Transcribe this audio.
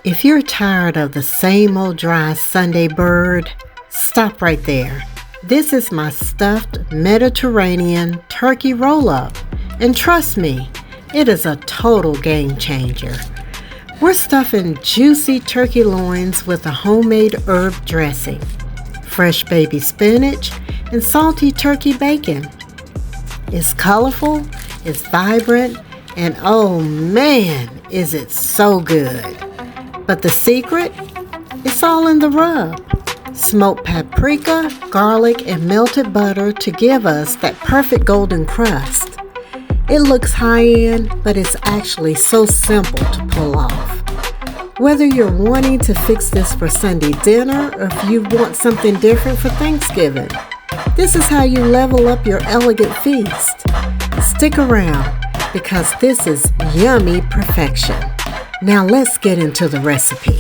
If you're tired of the same old dry Sunday bird, stop right there. This is my stuffed Mediterranean turkey roll-up, and trust me, it is a total game changer. We're stuffing juicy turkey loins with a homemade herb dressing, fresh baby spinach, and salty turkey bacon. It's colorful, it's vibrant, and oh man, is it so good. But the secret? It's all in the rub. Smoked paprika, garlic, and melted butter to give us that perfect golden crust. It looks high-end, but it's actually so simple to pull off. Whether you're wanting to fix this for Sunday dinner or if you want something different for Thanksgiving, this is how you level up your elegant feast. Stick around because this is yummy perfection. Now let's get into the recipe.